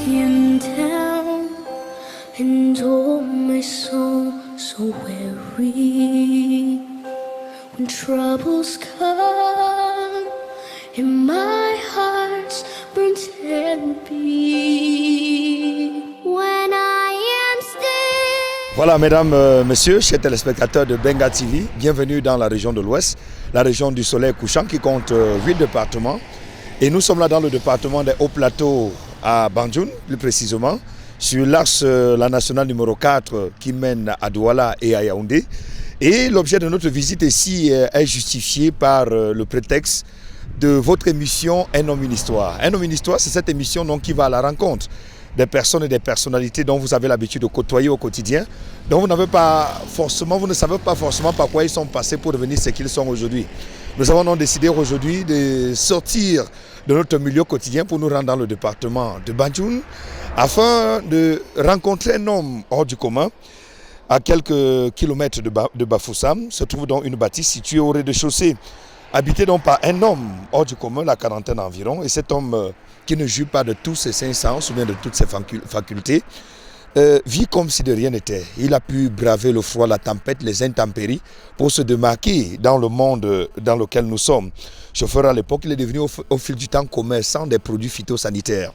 broken down and oh my soul so weary. When troubles come and my heart's burnt empty. When I am still. Voilà, mesdames, messieurs, chers téléspectateurs de Benga TV, bienvenue dans la région de l'Ouest, la région du soleil couchant qui compte 8 départements. Et nous sommes là dans le département des Hauts-Plateaux à Banjul, plus précisément, sur l'axe la nationale numéro 4 qui mène à Douala et à Yaoundé. Et l'objet de notre visite ici est justifié par le prétexte de votre émission Un homme, une histoire. Un homme, une histoire, c'est cette émission donc, qui va à la rencontre des personnes et des personnalités dont vous avez l'habitude de côtoyer au quotidien, dont vous ne savez pas forcément par quoi ils sont passés pour devenir ce qu'ils sont aujourd'hui. Nous avons donc décidé aujourd'hui de sortir de notre milieu quotidien pour nous rendre dans le département de Banjul afin de rencontrer un homme hors du commun. À quelques kilomètres de Bafoussam se trouve donc une bâtisse située au rez-de-chaussée, habitée donc par un homme hors du commun, la quarantaine environ. Et cet homme qui ne jouit pas de tous ses 500, ou bien de toutes ses facultés, vit comme si de rien n'était. Il a pu braver le froid, la tempête, les intempéries pour se démarquer dans le monde dans lequel nous sommes. Chauffeur à l'époque, il est devenu au fil du temps commerçant des produits phytosanitaires.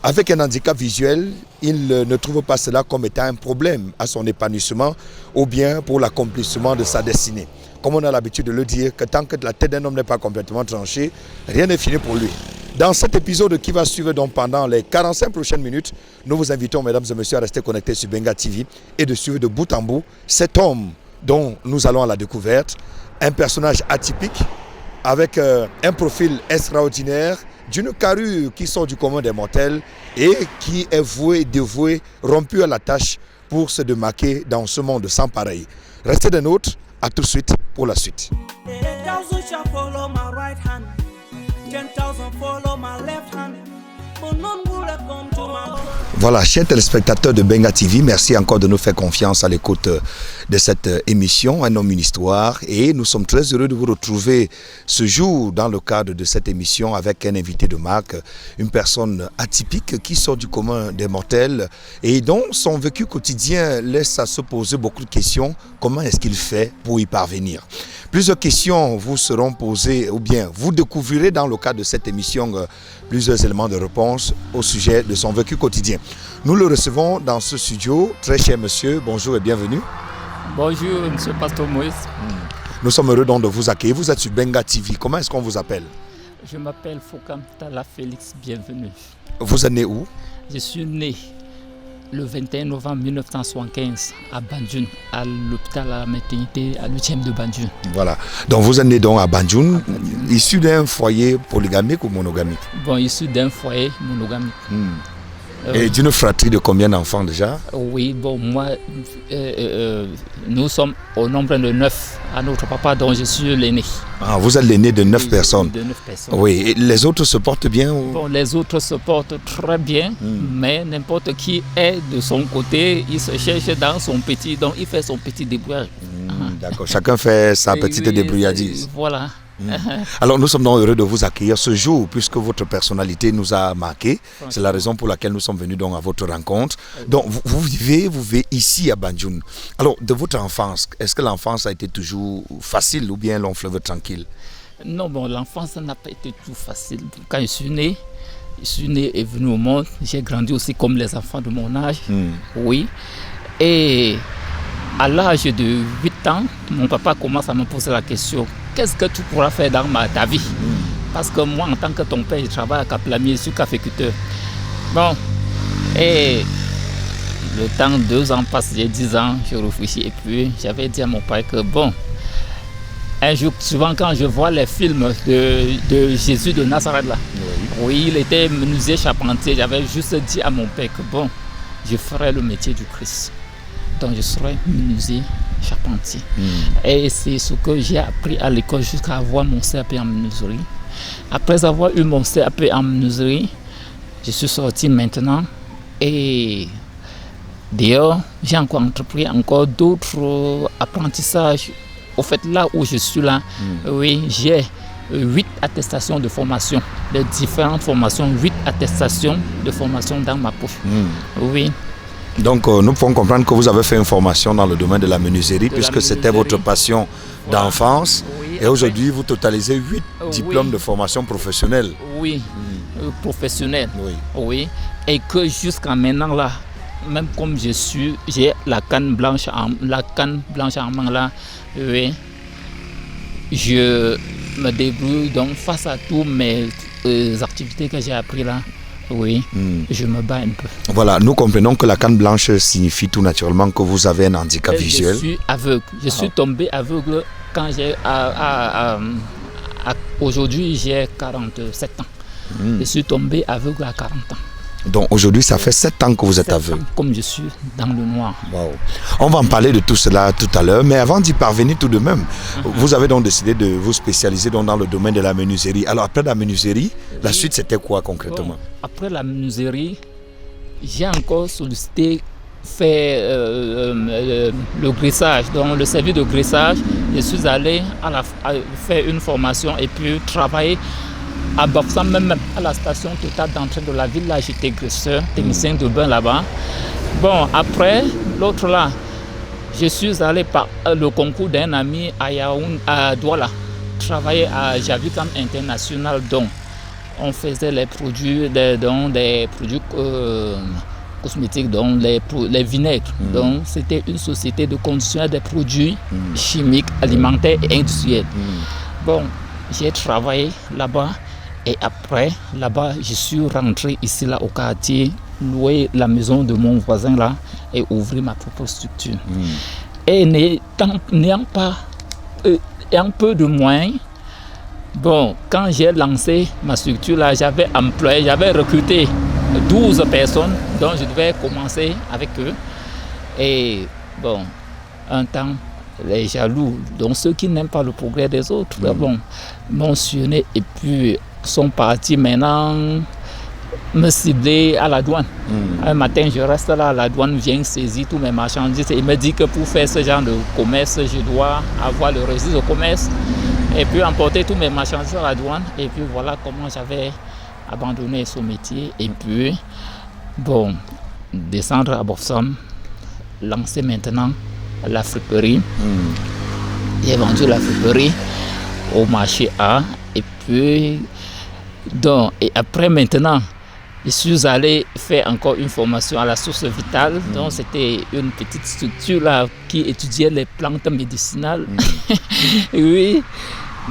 Avec un handicap visuel, il ne trouve pas cela comme étant un problème à son épanouissement ou bien pour l'accomplissement de sa destinée. Comme on a l'habitude de le dire, que tant que la tête d'un homme n'est pas complètement tranchée, rien n'est fini pour lui. Dans cet épisode qui va suivre donc pendant les 45 prochaines minutes, nous vous invitons, mesdames et messieurs, à rester connectés sur Benga TV et de suivre de bout en bout cet homme dont nous allons à la découverte, un personnage atypique avec un profil extraordinaire, d'une carrure qui sort du commun des mortels et qui est voué, dévoué, rompu à la tâche pour se démarquer dans ce monde sans pareil. Restez des nôtres, à tout de suite pour la suite. Voilà, chers téléspectateurs de Benga TV, merci encore de nous faire confiance à l'écoute de cette émission Un homme, une histoire. Et nous sommes très heureux de vous retrouver ce jour dans le cadre de cette émission avec un invité de marque, une personne atypique qui sort du commun des mortels et dont son vécu quotidien laisse à se poser beaucoup de questions. Comment est-ce qu'il fait pour y parvenir? Plusieurs questions vous seront posées ou bien vous découvrirez dans le cadre de cette émission plusieurs éléments de réponse au sujet de son vécu quotidien. Nous le recevons dans ce studio. Très cher monsieur, bonjour et bienvenue. Bonjour, monsieur Pasteur Moïse. Nous sommes heureux donc de vous accueillir. Vous êtes sur Benga TV. Comment est-ce qu'on vous appelle? Je m'appelle Fokam Tala Félix, bienvenue. Vous êtes né où? Je suis né le 21 novembre 1975 à Banjul, à l'hôpital à la maternité à l'UTM de Banjul. Voilà. Donc vous êtes né donc à Banjul, issu d'un foyer polygamique ou monogamique? Bon, issu d'un foyer monogamique. Et d'une fratrie de combien d'enfants déjà? Oui, bon, moi, nous sommes au nombre de 9 à notre papa, dont je suis l'aîné. Ah, vous êtes l'aîné de 9 personnes? De 9 personnes. Oui, et les autres se portent bien ou... Bon, les autres se portent très bien, mais n'importe qui est de son côté, il se cherche dans son petit, donc il fait son petit débrouillage. D'accord, chacun fait sa petite débrouillardise. Voilà. Alors nous sommes donc heureux de vous accueillir ce jour puisque votre personnalité nous a marqué. C'est la raison pour laquelle nous sommes venus donc à votre rencontre. Donc vous vivez ici à Banjul. Alors de votre enfance, est-ce que l'enfance a été toujours facile ou bien long fleuve tranquille? Non, bon, l'enfance n'a pas été tout facile. Quand je suis né et venu au monde, j'ai grandi aussi comme les enfants de mon âge. Oui. Et à l'âge de 8 ans, mon papa commence à me poser la question: qu'est-ce que tu pourras faire dans ta vie? Parce que moi, en tant que ton père, je travaille à Cap-Lamier, je suis caféculteur. Bon, et le temps, 2 ans passe, j'ai 10 ans, je réfléchis. Et puis, j'avais dit à mon père que bon, un jour, souvent quand je vois les films de Jésus de Nazareth, là, oui, il était menuisier charpentier. J'avais juste dit à mon père que bon, je ferai le métier du Christ. Donc je serai menuisier charpentier. Et c'est ce que j'ai appris à l'école jusqu'à avoir mon CAP en menuiserie. Après avoir eu mon CAP en menuiserie, je suis sorti maintenant et d'ailleurs j'ai encore entrepris d'autres apprentissages. Au fait, là où je suis là, oui, j'ai 8 attestations de formation, de différentes formations, 8 attestations de formation dans ma poche. Oui. Donc nous pouvons comprendre que vous avez fait une formation dans le domaine de la menuiserie, puisque c'était votre passion d'enfance. Oui, et aujourd'hui, vous totalisez 8 diplômes de formation professionnelle. Oui, professionnelle. Oui. Oui. Et que jusqu'à maintenant, là, même comme j'ai la canne blanche en main là, oui, je me débrouille donc face à tous mes activités que j'ai apprises là. Oui, je me bats un peu. Voilà, nous comprenons que la canne blanche signifie tout naturellement que vous avez un handicap visuel. Je suis aveugle. Je suis tombé aveugle quand j'ai... aujourd'hui, j'ai 47 ans. Je suis tombé aveugle à 40 ans. Donc aujourd'hui, ça fait 7 ans que vous êtes 7 aveugle. ans, comme je suis dans le noir. Wow. On va en parler de tout cela tout à l'heure, mais avant d'y parvenir tout de même, vous avez donc décidé de vous spécialiser donc dans le domaine de la menuiserie. Alors après la menuiserie, la suite c'était quoi concrètement? Bon, après la menuiserie, j'ai encore sollicité faire le graissage, donc le service de graissage. Je suis allé faire une formation et puis travailler à Bafoussam, même à la station Total d'entrée de la ville. Là, j'étais graisseur, technicien de bain là-bas. Bon, après, l'autre là, je suis allé par le concours d'un ami à Douala, travailler à Javikam International. Donc, on faisait les produits, des produits cosmétiques, donc les vinaigres. Donc, c'était une société de concessionnaire des produits chimiques, alimentaires et industriels. Bon, j'ai travaillé là-bas. Et après, là-bas, je suis rentré ici, là, au quartier, louer la maison de mon voisin, là, et ouvrir ma propre structure. Et n'ayant pas un peu de moyens, bon, quand j'ai lancé ma structure, là, j'avais recruté 12 personnes, donc je devais commencer avec eux. Et bon, un temps, les jaloux, donc ceux qui n'aiment pas le progrès des autres, bon, m'ont sionné et puis sont partis maintenant me cibler à la douane. Un matin, je reste là, la douane vient saisir tous mes marchandises et il me dit que pour faire ce genre de commerce, je dois avoir le registre de commerce et puis emporter tous mes marchandises à la douane. Et puis voilà comment j'avais abandonné ce métier. Et puis, bon, descendre à Bafoussam, lancer maintenant la friperie. J'ai vendu la friperie au marché A. Et puis, donc, et après maintenant, je suis allé faire encore une formation à la source vitale. Donc, c'était une petite structure là qui étudiait les plantes médicinales. Oui.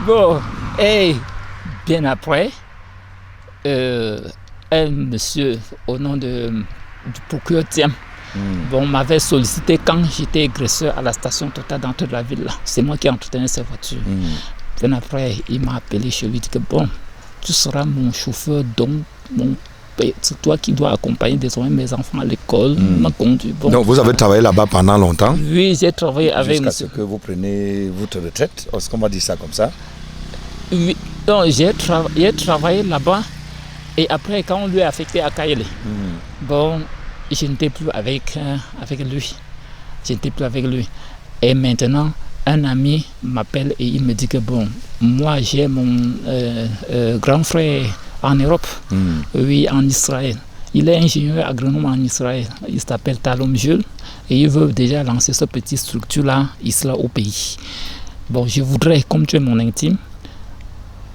Bon, et bien après, un monsieur au nom du procureur Thiam, bon, m'avait sollicité quand j'étais graisseur à la station Total d'entrée de la ville. C'est moi qui entretenais ces voitures. Bien après, il m'a appelé chez lui, il dit que bon, tu seras mon chauffeur, donc c'est toi qui dois accompagner désormais mes enfants à l'école, me conduire. Bon, donc vous avez travaillé là-bas pendant longtemps? Oui, j'ai travaillé avec jusqu'à ce que vous preniez votre retraite, est-ce qu'on va dire ça comme ça? Oui, donc j'ai travaillé là-bas et après quand on lui a affecté à Kaélé, bon, je n'étais plus avec lui. Je n'étais plus avec lui. Et maintenant, un ami m'appelle et il me dit que bon, moi j'ai mon grand frère en Europe, oui, en Israël. Il est ingénieur agronome en Israël. Il s'appelle Talom Jules et il veut déjà lancer cette petite structure-là, ici au pays. Bon, je voudrais, comme tu es mon intime,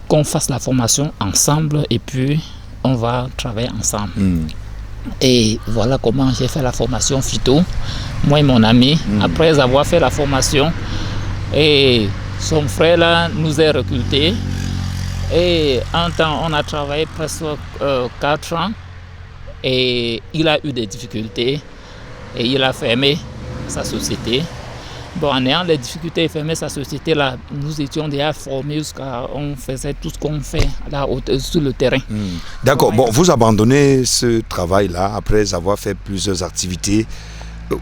qu'on fasse la formation ensemble et puis on va travailler ensemble. Et voilà comment j'ai fait la formation phyto, moi et mon ami. Après avoir fait la formation, et son frère là nous a recrutés. Et en temps, on a travaillé presque 4 ans. Et il a eu des difficultés. Et il a fermé sa société. Bon, en ayant les difficultés de fermer sa société, là, nous étions déjà formés on faisait tout ce qu'on fait là, sur le terrain. D'accord, bon, vous abandonnez ce travail-là après avoir fait plusieurs activités.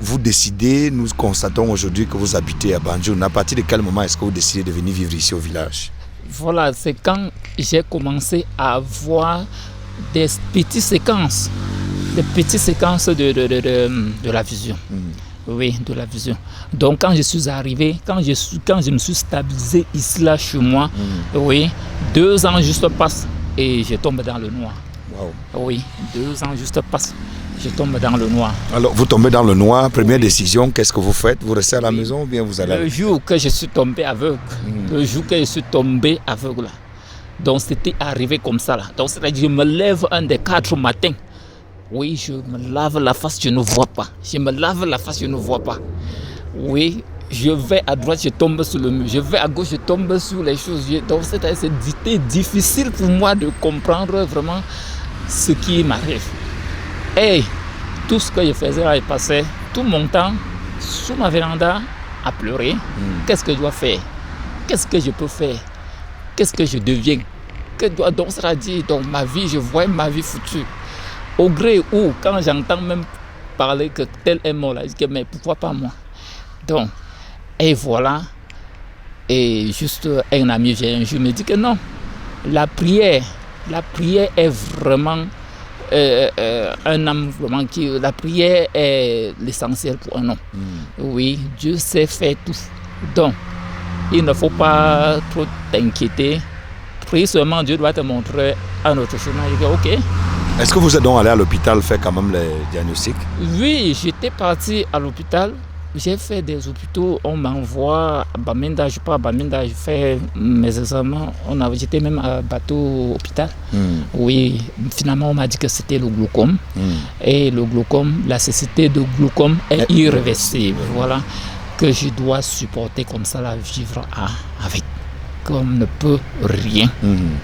Vous décidez, nous constatons aujourd'hui que vous habitez à Banjul. À partir de quel moment est-ce que vous décidez de venir vivre ici au village? Voilà, c'est quand j'ai commencé à avoir des petites séquences de la vision. Oui, de la vision. Donc quand je suis arrivé, quand je me suis stabilisé ici là chez moi, oui, 2 ans juste passent et je tombe dans le noir. Wow. Oui, 2 ans juste passent, je tombe dans le noir. Alors, vous tombez dans le noir, première décision, qu'est-ce que vous faites? Vous restez à la maison ou bien vous allez... Le jour que je suis tombé aveugle, donc c'était arrivé comme ça là. Donc c'est-à-dire je me lève un des 4 matins. Oui, je me lave la face, je ne vois pas. Je me lave la face, je ne vois pas. Oui, je vais à droite, je tombe sur le mur. Je vais à gauche, je tombe sur les choses. Donc c'était difficile pour moi de comprendre vraiment ce qui m'arrive. Et tout ce que je faisais là, je passais tout mon temps sous ma véranda à pleurer. Qu'est-ce que je dois faire? Qu'est-ce que je peux faire? Qu'est-ce que je deviens? Donc ça dit, dans ma vie, je voyais ma vie foutue. Au gré où, quand j'entends même parler que tel est mort, là, je dis, mais pourquoi pas moi? Donc, et voilà. Et juste un ami vient un jour me dit que non, la prière est vraiment un homme vraiment qui... La prière est l'essentiel pour un homme. Oui, Dieu sait faire tout. Donc, il ne faut pas trop t'inquiéter. Prie seulement, Dieu doit te montrer un autre chemin. Je dis, ok. Est-ce que vous êtes donc allé à l'hôpital faire quand même les diagnostics? Oui, j'étais parti à l'hôpital. J'ai fait des hôpitaux. On m'envoie à Bamenda. Je pars à Bamenda. Je fais mes examens. J'étais même à bateau hôpital. Oui, finalement, on m'a dit que c'était le glaucome. Et le glaucome, la cécité de glaucome est irréversible. Voilà, que je dois supporter comme ça, la vivre avec. Qu'on ne peut rien.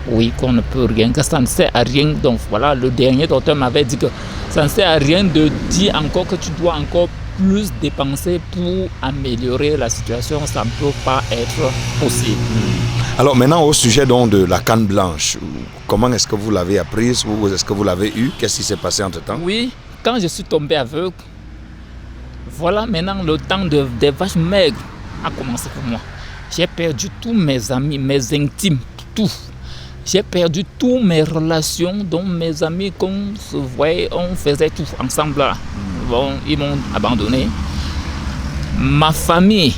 Oui, qu'on ne peut rien, que ça ne sert à rien. Donc voilà, le dernier docteur m'avait dit que ça ne sert à rien de dire encore que tu dois encore plus dépenser pour améliorer la situation. Ça ne peut pas être possible. Alors maintenant, au sujet donc de la canne blanche, comment est-ce que vous l'avez apprise ou est-ce que vous l'avez eu? Qu'est-ce qui s'est passé entre-temps? Oui, quand je suis tombé aveugle, voilà maintenant le temps des vaches maigres a commencé pour moi. J'ai perdu tous mes amis, mes intimes, tout. J'ai perdu toutes mes relations, dont mes amis, qu'on se voyait, on faisait tout ensemble là. Bon, ils m'ont abandonné. Ma famille,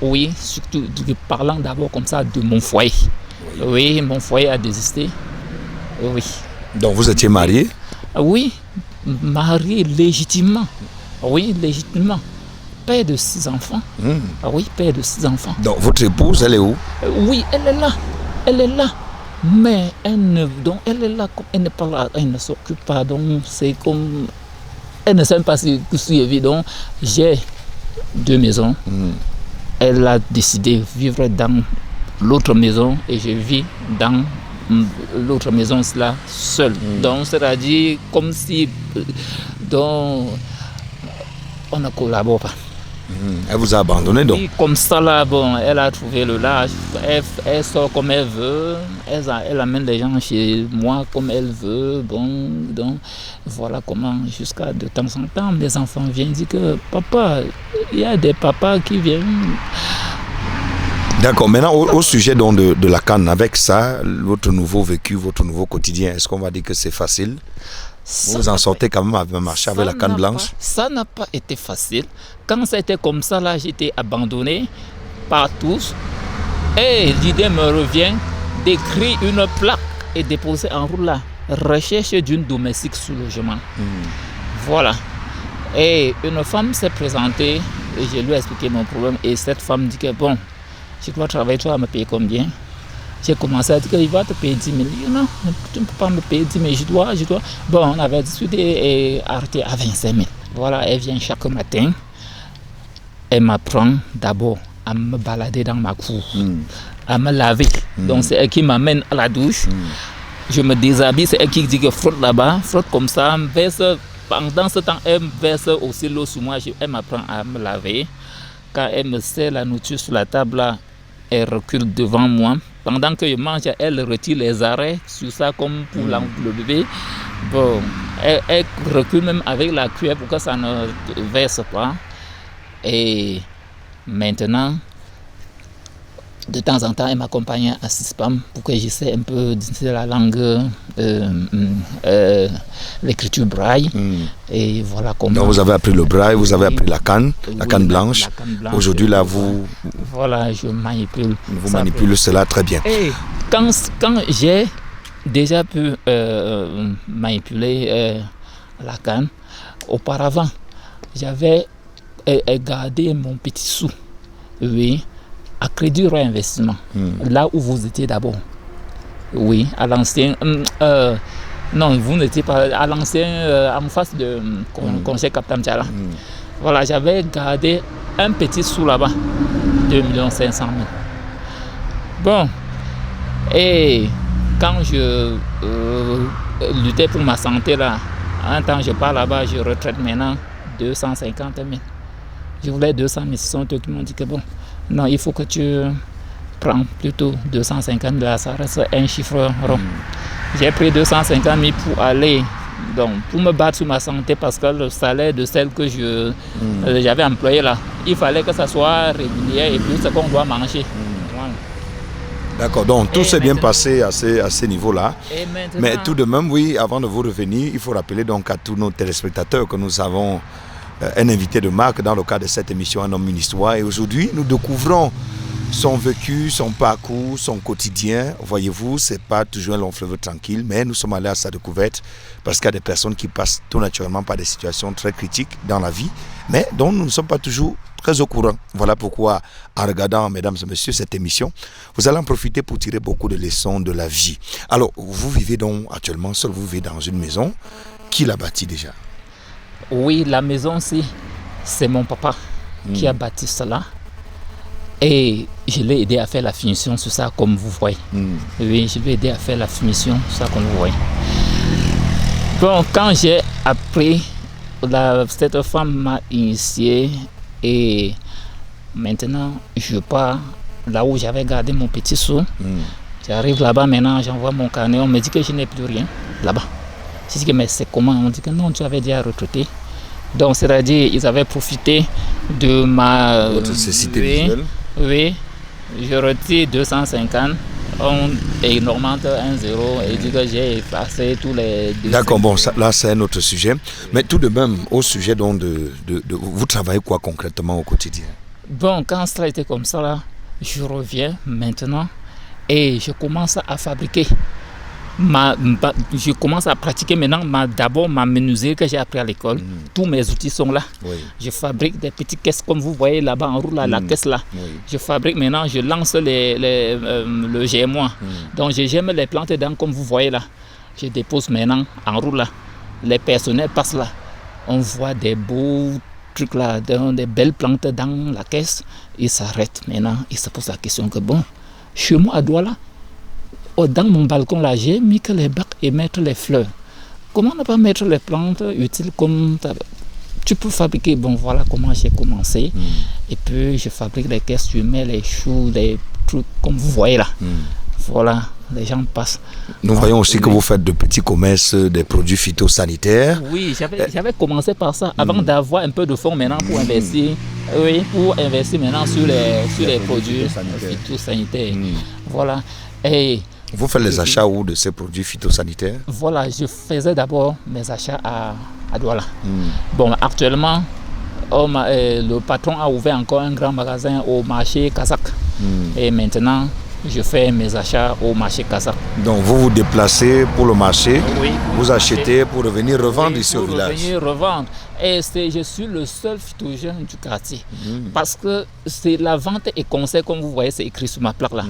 oui, surtout parlant d'abord comme ça de mon foyer. Oui, mon foyer a désisté. Oui. Donc vous étiez marié? Oui, marié légitimement. Oui, légitimement. Père de 6 enfants. Oui, père de 6 enfants. Donc votre épouse, elle est où? Oui, elle est là. Elle est là. Mais elle est là, elle n'est pas là, elle ne s'occupe pas. Donc c'est comme... Elle ne sait pas si c'est évident. J'ai 2 maisons. Elle a décidé de vivre dans l'autre maison et je vis dans l'autre maison là seule. Donc c'est-à-dire comme si on ne collabore pas. Elle vous a abandonné donc? Oui, comme ça là, bon, elle a trouvé le large, elle sort comme elle veut, elle amène les gens chez moi comme elle veut, bon, donc voilà comment jusqu'à de temps en temps mes enfants viennent dire que papa, il y a des papas qui viennent. D'accord, maintenant au sujet donc de la canne, avec ça, votre nouveau vécu, votre nouveau quotidien, est-ce qu'on va dire que c'est facile? Vous en sortez quand même à marcher avec la canne blanche? Ça n'a pas été facile. Quand ça a été comme ça, là, j'étais abandonné par tous. Et l'idée me revient d'écrire une plaque et déposer en route là. Recherche d'une domestique sous logement. Voilà. Et une femme s'est présentée et je lui ai expliqué mon problème. Et cette femme dit que bon, je dois travailler, tu vas me payer combien? J'ai commencé à dire qu'il va te payer 10 000. Non, tu ne peux pas me payer 10 000, je dois. Bon, on avait discuté et arrêté à 25 000. Voilà, elle vient chaque matin. Elle m'apprend d'abord à me balader dans ma cour, à me laver. Donc c'est elle qui m'amène à la douche. Je me déshabille, c'est elle qui dit que frotte là-bas, frotte comme ça, verse. Pendant ce temps, elle verse aussi l'eau sur moi. Elle m'apprend à me laver. Quand elle me sert la nourriture sur la table, là, elle recule devant moi. Pendant que je mange, elle retire les arrêts sur ça comme pour le bébé. Bon, elle recule même avec la cuillère pour que ça ne verse pas. Et maintenant, de temps en temps, elle m'accompagnait à CISPAM pour que j'essaie un peu de la langue, l'écriture braille. Et voilà comment. Donc vous avez appris le braille, vous avez appris la canne blanche. La canne blanche. Aujourd'hui, là, vous Voilà, je manipule. manipulez cela très bien. Et quand j'ai déjà pu manipuler la canne, auparavant, j'avais gardé mon petit sou. Oui. À Crédit Réinvestissement, là où vous étiez d'abord. Oui, à l'ancien. Non, vous n'étiez pas à l'ancien, en face de conseil Captain Tchala. Voilà, j'avais gardé un petit sou là-bas, 2 500 000. Bon, et quand je luttais pour ma santé là, un temps je pars là-bas, je retraite maintenant 250 000. Je voulais 200 000, ce sont eux qui m'ont dit que bon. Non, il faut que tu prends plutôt 250 000, ça reste un chiffre rond. J'ai pris 250 000 pour aller, donc pour me battre sur ma santé parce que le salaire de celle que j'avais employé là, il fallait que ça soit régulier et puis ce qu'on doit manger. Voilà. D'accord, donc tout s'est bien passé à ces niveaux-là. Mais tout de même, oui, avant de vous revenir, il faut rappeler donc à tous nos téléspectateurs que nous avons un invité de marque dans le cadre de cette émission Un homme, une histoire. Et aujourd'hui, nous découvrons son vécu, son parcours, son quotidien. Voyez-vous, ce n'est pas toujours un long fleuve tranquille, mais nous sommes allés à sa découverte parce qu'il y a des personnes qui passent tout naturellement par des situations très critiques dans la vie, mais dont nous ne sommes pas toujours très au courant. Voilà pourquoi, en regardant, mesdames et messieurs, cette émission, vous allez en profiter pour tirer beaucoup de leçons de la vie. Alors, vous vivez donc actuellement seul, vous vivez dans une maison. Qui l'a bâtie déjà? Oui, la maison, c'est mon papa qui a bâti cela. Et je l'ai aidé à faire la finition sur ça, comme vous voyez. Oui, je l'ai aidé à faire la finition sur ça, comme vous voyez. Bon, quand j'ai appris, cette femme m'a initié et maintenant, je pars là où j'avais gardé mon petit sou. J'arrive là-bas maintenant, j'envoie mon carnet, on me dit que je n'ai plus rien là-bas. Je dis que mais c'est comment? On dit que non, tu avais déjà retraité. Donc c'est-à-dire ils avaient profité de ma cécité visuelle. Oui, je retire 250, on augmente 1,0 et dit que j'ai effacé tous les... D'accord, bon, ça, là c'est un autre sujet. Mais tout de même, au sujet donc de vous travaillez quoi concrètement au quotidien? Bon, quand cela était comme ça, là, je reviens maintenant et je commence à fabriquer. Je commence à pratiquer maintenant d'abord ma menuiserie que j'ai appris à l'école. Tous mes outils sont là. Oui. Je fabrique des petites caisses comme vous voyez là-bas en roue, la caisse là. Oui. Je fabrique maintenant, je lance le gémois. Donc je gemme les plantes dedans comme vous voyez là. Je dépose maintenant en roue là. Les personnels passent là. On voit des beaux trucs là, des belles plantes dans la caisse. Ils s'arrêtent maintenant. Ils se posent la question que bon, chez moi à Douala, dans mon balcon là, j'ai mis que les bacs et mettre les fleurs. Comment ne pas mettre les plantes utiles comme tu peux fabriquer? Bon, voilà comment j'ai commencé. Et puis je fabrique les caisses, je mets les choux, des trucs comme vous voyez là. Voilà, les gens passent. Nous voyons aussi que vous faites de petits commerces, des produits phytosanitaires. Oui, j'avais commencé par ça avant d'avoir un peu de fonds maintenant pour investir. Oui, pour investir maintenant sur les produits phytosanitaires. Voilà. Et vous faites les achats où de ces produits phytosanitaires? Voilà, je faisais d'abord mes achats à Douala. Bon, actuellement, le patron a ouvert encore un grand magasin au marché Kazakh. Et maintenant, je fais mes achats au marché Kazakh. Donc vous vous déplacez pour le marché, oui, vous achetez pour revenir revendre ici au village. Pour revenir revendre. Et je suis le seul phytogène du quartier. Parce que c'est la vente et conseil, comme vous voyez, c'est écrit sur ma plaque là.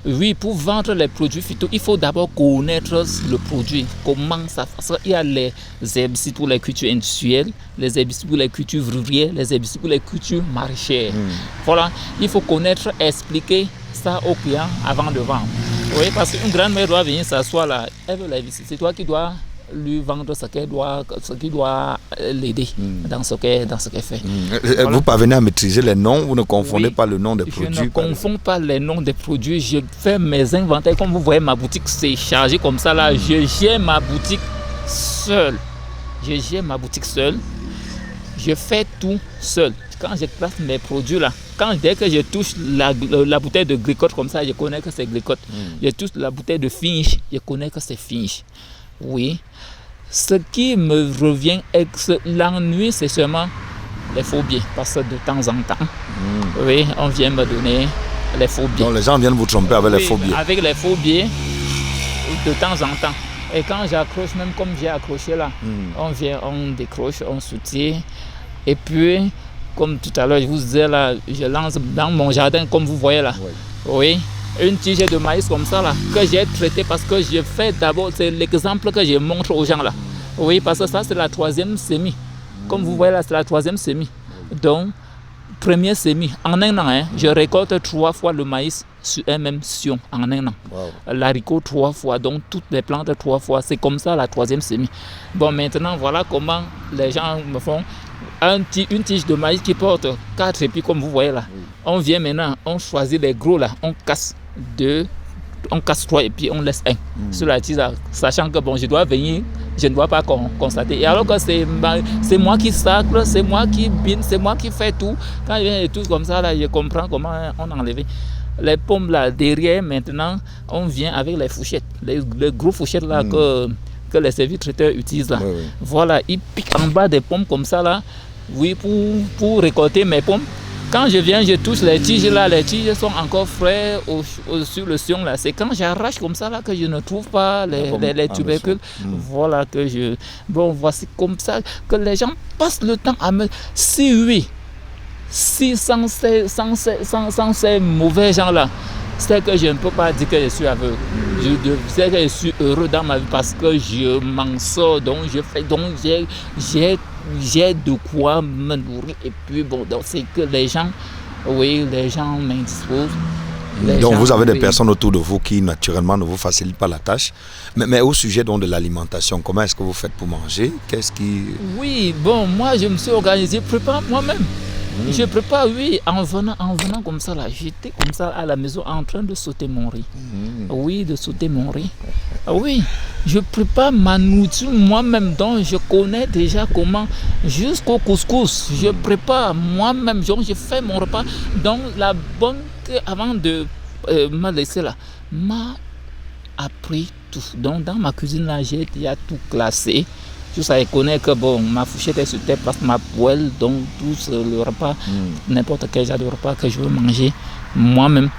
Oui, pour vendre les produits phyto, il faut d'abord connaître le produit. Comment ça fait. Il y a les herbicides pour les cultures industrielles, les herbicides pour les cultures vivrières, les herbicides pour les cultures maraîchères. Voilà, il faut connaître, expliquer ça au client avant de vendre. Oui, parce qu'une grand-mère doit venir s'asseoir là, elle veut l'herbicide. C'est toi qui dois lui vendre ce qui doit l'aider dans ce qu'elle fait. Voilà. Vous parvenez à maîtriser les noms, vous ne confondez pas le nom des produits? Je ne confonds pas les noms des produits, je fais mes inventaires. Comme vous voyez, ma boutique c'est chargé comme ça là. Je gère ma boutique seul. Je fais tout seul. Quand je place mes produits là, dès que je touche la bouteille de glycote comme ça, je connais que c'est glycote. Je touche la bouteille de finish, je connais que c'est finish. Oui. Ce qui me revient, l'ennui, c'est seulement les faux billets. Parce que de temps en temps, oui, on vient me donner les faux billets. Donc les gens viennent vous tromper avec les faux billets. Avec les faux billets, de temps en temps. Et quand j'accroche, même comme j'ai accroché là, on vient, on décroche, on soutient. Et puis, comme tout à l'heure, je vous disais là, je lance dans mon jardin, comme vous voyez là. Oui. Une tige de maïs comme ça là, que j'ai traité parce que je fais d'abord, c'est l'exemple que je montre aux gens là. Oui, parce que ça c'est la 3e semis. Comme vous voyez là, c'est la 3e semis. Donc, premier semis, en un an, je récolte 3 fois le maïs sur un même sion, en un an. L'haricot 3 fois, donc toutes les plantes 3 fois. C'est comme ça la 3e semis. Bon, maintenant, voilà comment les gens me font une tige de maïs qui porte 4 épis, comme vous voyez là. On vient maintenant, on choisit les gros là, on casse 3 épis, on laisse 1 sur la tige là, sachant que bon, je dois venir. Je ne dois pas constater. Et alors que c'est moi qui sacre, c'est moi qui bine, c'est moi qui fais tout. Quand je viens et tout comme ça, là, je comprends comment on a enlevé. Les pommes là, derrière, maintenant, on vient avec les fourchettes. Les gros fourchettes là que les serviteurs utilisent là. Voilà, ils piquent en bas des pommes comme ça là. Oui, pour récolter mes pommes. Quand je viens, je touche les tiges là, les tiges sont encore frais sur le sion là. C'est quand j'arrache comme ça là que je ne trouve pas les tubercules. Voilà que je... Bon, voici comme ça que les gens passent le temps à me... Si sans ces mauvais gens là, c'est que je ne peux pas dire que je suis aveugle. Je sais que je suis heureux dans ma vie parce que je m'en sors, donc je fais, donc j'ai de quoi me nourrir. Et puis bon, donc c'est que les gens m'indisposent. Donc vous avez des personnes autour de vous qui naturellement ne vous facilitent pas la tâche. Mais au sujet donc de l'alimentation, comment est-ce que vous faites pour manger? Oui, bon, moi je me suis organisé, je prépare moi-même. Je prépare, oui, en venant comme ça là, j'étais comme ça à la maison en train de sauter mon riz. Oui, de sauter mon riz. Oui, je prépare ma nourriture moi-même, donc je connais déjà comment, jusqu'au couscous, je prépare moi-même, donc je fais mon repas. Donc la bonne, avant de me laisser là, m'a appris tout. Donc dans ma cuisine là, j'ai déjà tout classé. Tout ça, je connais que bon, ma fourchette est sur telle place, ma poêle, donc tout le repas, n'importe quel genre de repas que je veux manger, moi-même,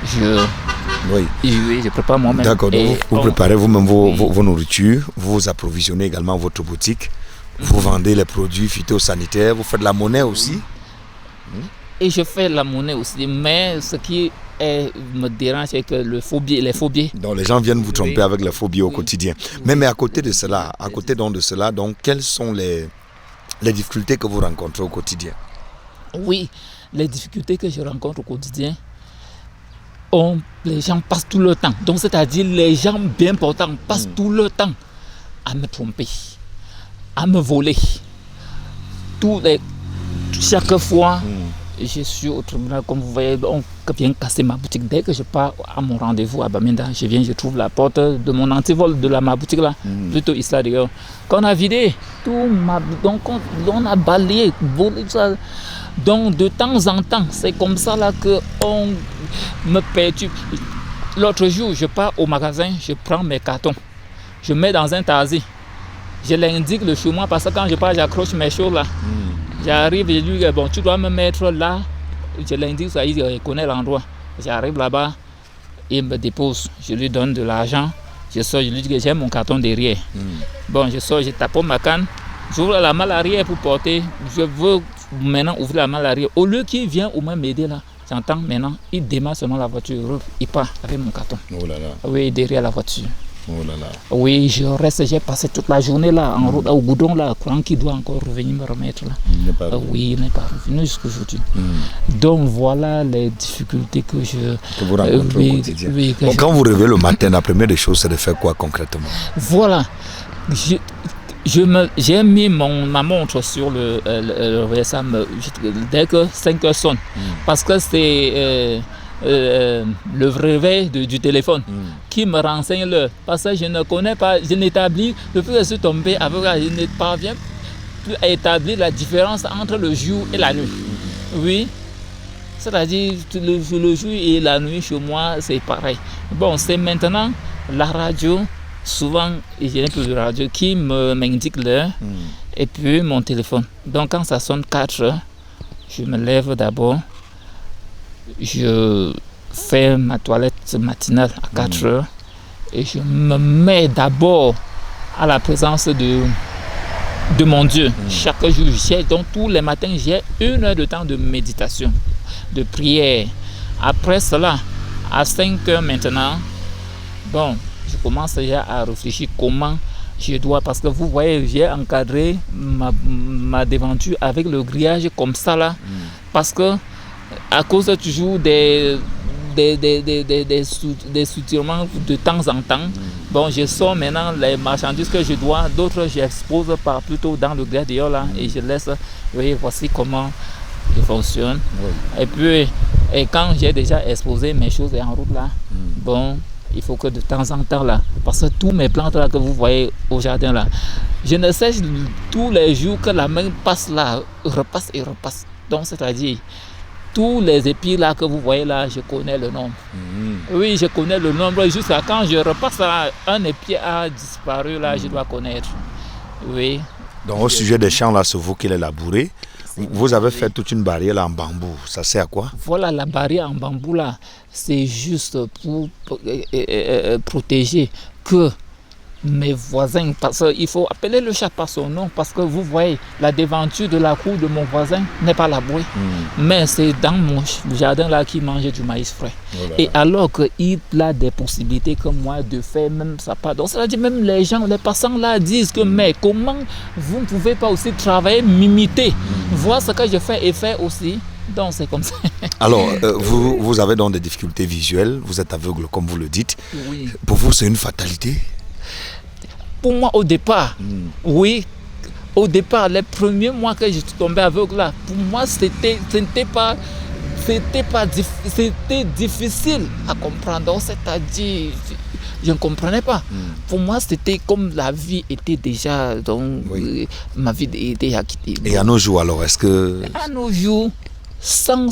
je prépare moi-même. D'accord, donc vous préparez vous-même vos nourritures, vous approvisionnez également votre boutique, vous vendez les produits phytosanitaires, vous faites de la monnaie aussi. Et je fais la monnaie aussi, mais ce qui me dérange, c'est que les faux billets. Donc les gens viennent vous tromper avec les faux billets au quotidien. Mais à côté de cela, donc quelles sont les difficultés que vous rencontrez au quotidien? Oui, les difficultés que je rencontre au quotidien, les gens passent tout le temps. Donc c'est-à-dire les gens bien portants passent tout le temps à me tromper, à me voler. Chaque fois, je suis au tribunal, comme vous voyez, on vient casser ma boutique. Dès que je pars à mon rendez-vous à Bamenda, je trouve la porte de mon antivol de ma boutique là, plutôt ici là d'ailleurs. Quand on a vidé, donc on a balayé, volé ça. Donc de temps en temps, c'est comme ça là qu'on me perturbe. L'autre jour, je pars au magasin, je prends mes cartons, je mets dans un taxi. Je l'indique le chemin parce que quand je pars, j'accroche mes choses là. J'arrive, je lui dis, bon, tu dois me mettre là. Je l'indique, ça, il connaît l'endroit. J'arrive là-bas, il me dépose. Je lui donne de l'argent. Je sors, je lui dis que j'ai mon carton derrière. Bon, je sors, je tape ma canne. J'ouvre la malle arrière pour porter. Je veux maintenant ouvrir la malle arrière. Au lieu qu'il vienne au moins m'aider là, j'entends maintenant, il démarre seulement la voiture. Il part avec mon carton. Oh là là. Oui, derrière la voiture. Oh là là. Oui, j'ai passé toute la journée là, en route, au goudron là, croyant qu'il doit encore revenir me remettre là. Il n'est pas revenu. Oui, il n'est pas revenu jusqu'aujourd'hui. Donc voilà les difficultés que vous rencontrez au quotidien. Bon, quand vous rêvez le matin, la première des choses, c'est de faire quoi concrètement? Voilà. J'ai mis ma montre sur le dès que 5 heures sonne. Parce que c'est le réveil du téléphone qui me renseigne l'heure. Parce que je ne connais pas, je n'établis, depuis que je suis tombé avec je ne parviens plus à établir la différence entre le jour et la nuit. Oui. C'est-à-dire, le jour et la nuit chez moi, c'est pareil. Bon, c'est maintenant la radio, souvent, j'ai un peu de radio qui m'indique l'heure, et puis mon téléphone. Donc, quand ça sonne 4 heures, je me lève d'abord, je fais ma toilette matinale à 4 heures, et je me mets d'abord à la présence de mon Dieu. Chaque jour, donc tous les matins, j'ai 1 heure de temps de méditation, de prière. Après cela, à 5 heures maintenant, bon, je commence déjà à réfléchir comment je dois, parce que vous voyez, j'ai encadré ma devanture avec le grillage comme ça là, parce que à cause toujours des soutirements de temps en temps. Bon, je sors maintenant les marchandises que je dois, d'autres j'expose plutôt dans le grillage dehors là, et je laisse, vous voyez, voici comment je fonctionne. Et puis, quand j'ai déjà exposé mes choses en route là, bon, il faut que de temps en temps là, parce que tous mes plantes là que vous voyez au jardin là, je ne sais tous les jours que la main passe là, repasse et repasse. Donc, c'est-à-dire, tous les épis là que vous voyez là, je connais le nombre. Oui, je connais le nombre. Jusqu'à quand je repasse là, un épi a disparu là, je dois connaître. Oui. Donc au sujet des champs là, c'est vous qui les labourez. Vous avez fait toute une barrière là en bambou. Ça sert à quoi? Voilà, la barrière en bambou là, c'est juste pour protéger que mes voisins, parce qu'il faut appeler le chat par son nom, parce que vous voyez, la devanture de la cour de mon voisin n'est pas labourée, mais c'est dans mon jardin là qu'il mange du maïs frais. Et alors qu'il a des possibilités comme moi de faire même ça part. Donc c'est-à-dire même les gens, les passants là disent que mais comment vous ne pouvez pas aussi travailler, m'imiter, voir ce que je fais et faire aussi. Donc c'est comme ça. Alors, vous avez donc des difficultés visuelles, vous êtes aveugle comme vous le dites. Oui. Pour vous, c'est une fatalité? Pour moi, au départ, oui, au départ, les premiers mois que je suis tombé aveugle là, pour moi, c'était difficile à comprendre. Donc, c'est-à-dire, je ne comprenais pas. Pour moi, c'était comme la vie était déjà, donc ma vie était acquittée. Et à nos jours, alors, est-ce que... À nos jours, sans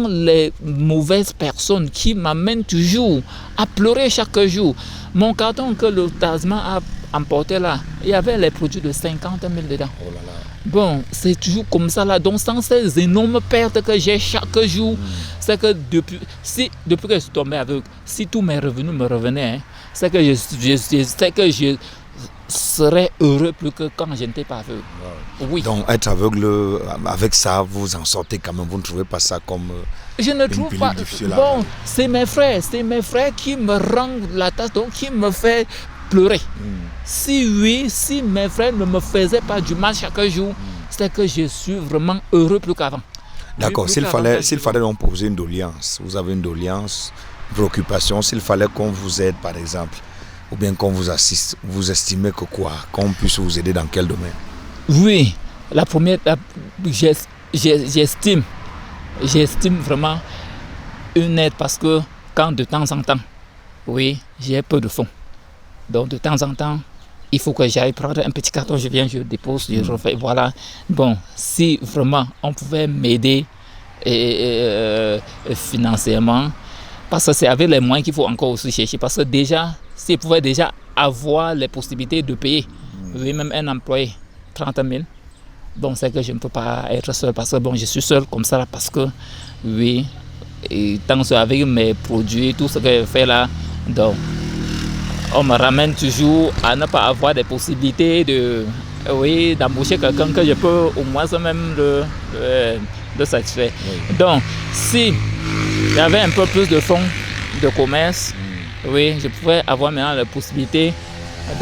les mauvaises personnes qui m'amènent toujours à pleurer chaque jour. Mon carton que le Tasman a emporté là, il y avait les produits de 50 000 dedans. Bon, c'est toujours comme ça là. Donc sans ces énormes pertes que j'ai chaque jour, c'est que depuis que je suis tombé aveugle, si tous mes revenus me revenaient, c'est que je serais heureux plus que quand je n'étais pas aveugle. Oui. Donc être aveugle, avec ça, vous en sortez quand même, vous ne trouvez pas ça comme... Je ne trouve pas. Bon, c'est mes frères qui me rendent la tâche, donc qui me fait pleurer. Si mes frères ne me faisaient pas du mal chaque jour, c'est que je suis vraiment heureux plus qu'avant. D'accord, s'il fallait donc poser une doléance, vous avez une doléance, une préoccupation, s'il fallait qu'on vous aide par exemple, ou bien qu'on vous assiste, vous estimez que quoi? Qu'on puisse vous aider dans quel domaine? Oui, la première, j'estime vraiment une aide parce que quand de temps en temps, oui, j'ai peu de fonds. Donc de temps en temps, il faut que j'aille prendre un petit carton, je viens, je dépose, je refais, voilà. Bon, si vraiment on pouvait m'aider financièrement, parce que c'est avec les moyens qu'il faut encore aussi chercher, parce que déjà, s'il pouvait déjà avoir les possibilités de payer, oui, même un employé, 30 000, bon, c'est que je ne peux pas être seul, parce que bon, je suis seul comme ça, parce que, oui, et tant que avec mes produits, tout ce que je fais là, donc, on me ramène toujours à ne pas avoir des possibilités d'embaucher quelqu'un que je peux au moins même de satisfaire. Donc, si j'avais un peu plus de fonds de commerce, oui, je pouvais avoir maintenant la possibilité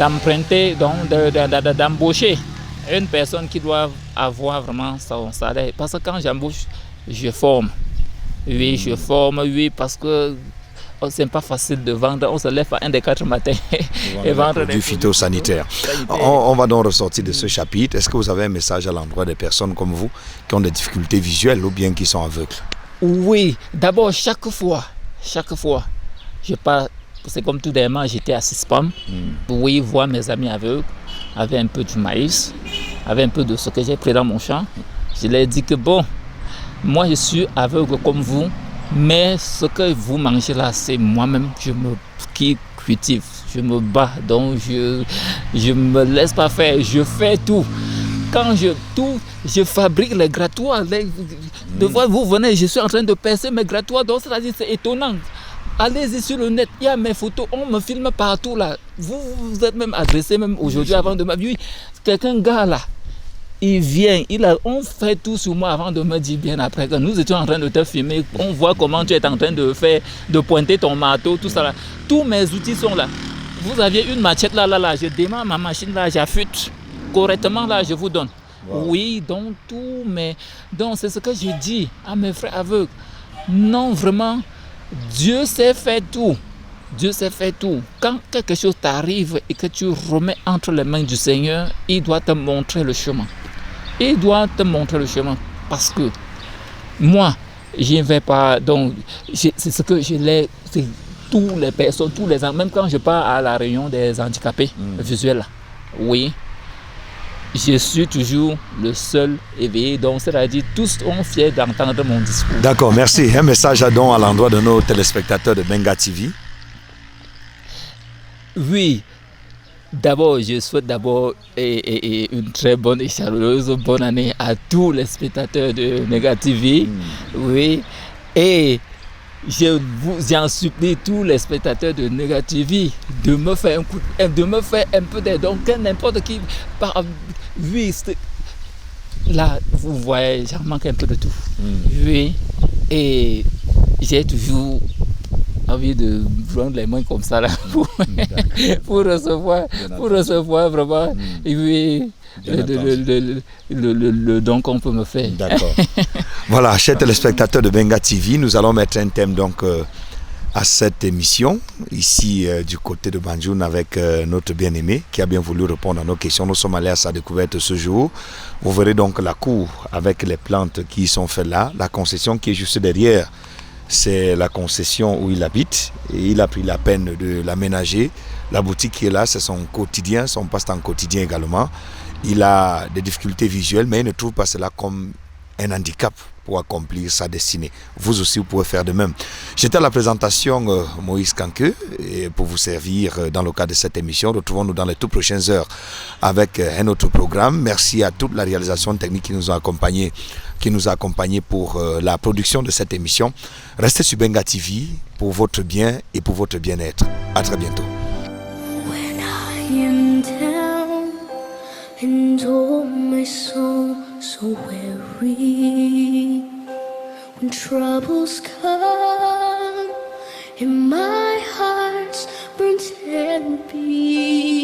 d'emprunter, donc d'embaucher une personne qui doit avoir vraiment son salaire. Parce que quand j'embauche, je forme. Oui, je forme, oui, parce que c'est pas facile de vendre. On se lève à 1 des 4 matins et vendre des produits phytosanitaires. On va donc ressortir de ce chapitre. Est-ce que vous avez un message à l'endroit des personnes comme vous qui ont des difficultés visuelles ou bien qui sont aveugles? Oui, d'abord, chaque fois, je pars, c'est comme tout dernièrement, j'étais à Sispam. Oui, voir mes amis aveugles, avec un peu du maïs, avec un peu de ce que j'ai pris dans mon champ. Je leur ai dit que bon, Moi, je suis aveugle comme vous, mais ce que vous mangez là, c'est moi-même qui cultive. Je me bats, donc je me laisse pas faire. Je fais tout. Quand je fabrique les grattoirs. De fois, vous venez, je suis en train de percer mes grattoirs, donc c'est-à-dire c'est étonnant. Allez-y sur le net, il y a mes photos, on me filme partout là. Vous êtes même adressé, même aujourd'hui, avant de m'appuyer. Gars là, il vient, on fait tout sur moi avant de me dire bien après que nous étions en train de te filmer. On voit comment tu es en train de pointer ton marteau, tout ça là. Tous mes outils sont là. Vous aviez une machette là, je démarre ma machine là, j'affûte correctement là, je vous donne. Wow. Oui, donc tout, mais donc c'est ce que je dis à mes frères aveugles. Non, vraiment, Dieu sait faire tout. Dieu sait faire tout. Quand quelque chose t'arrive et que tu remets entre les mains du Seigneur, il doit te montrer le chemin. Il doit te montrer le chemin parce que moi, je ne vais pas. Donc, c'est ce que je l'ai. C'est toutes les personnes, tous les gens, même quand je pars à la réunion des handicapés visuels, là, oui, je suis toujours le seul éveillé. Donc, c'est-à-dire, tous sont fiers d'entendre mon discours. D'accord, merci. Un message à don à l'endroit de nos téléspectateurs de Benga TV. Oui. D'abord, je souhaite une très bonne et chaleureuse bonne année à tous les spectateurs de Benga TV. Oui. Et j'en supplie tous les spectateurs de Benga TV de me faire un peu d'aide. Donc, n'importe qui. Oui, là, vous voyez, j'en manque un peu de tout. Oui. Et j'ai toujours envie de prendre les mains comme ça là pour recevoir vraiment oui, le don qu'on peut me faire. D'accord. Voilà, chers téléspectateurs de Benga TV, nous allons mettre un thème donc à cette émission, ici du côté de Banjoun avec notre bien-aimé qui a bien voulu répondre à nos questions. Nous sommes allés à sa découverte ce jour. Vous verrez donc la cour avec les plantes qui sont faites là, la concession qui est juste derrière. C'est la concession où il habite et il a pris la peine de l'aménager. La boutique qui est là, c'est son quotidien, son passe-temps quotidien également. Il a des difficultés visuelles, mais il ne trouve pas cela comme un handicap pour accomplir sa destinée. Vous aussi, vous pouvez faire de même. J'étais à la présentation Moïse Kanke et pour vous servir dans le cadre de cette émission. Retrouvons-nous dans les toutes prochaines heures avec un autre programme. Merci à toute la réalisation technique qui nous a accompagnés pour la production de cette émission. Restez sur Benga TV pour votre bien et pour votre bien-être. À très bientôt. When I am down and oh my soul so weary, when troubles come and my heart's burnt and beat.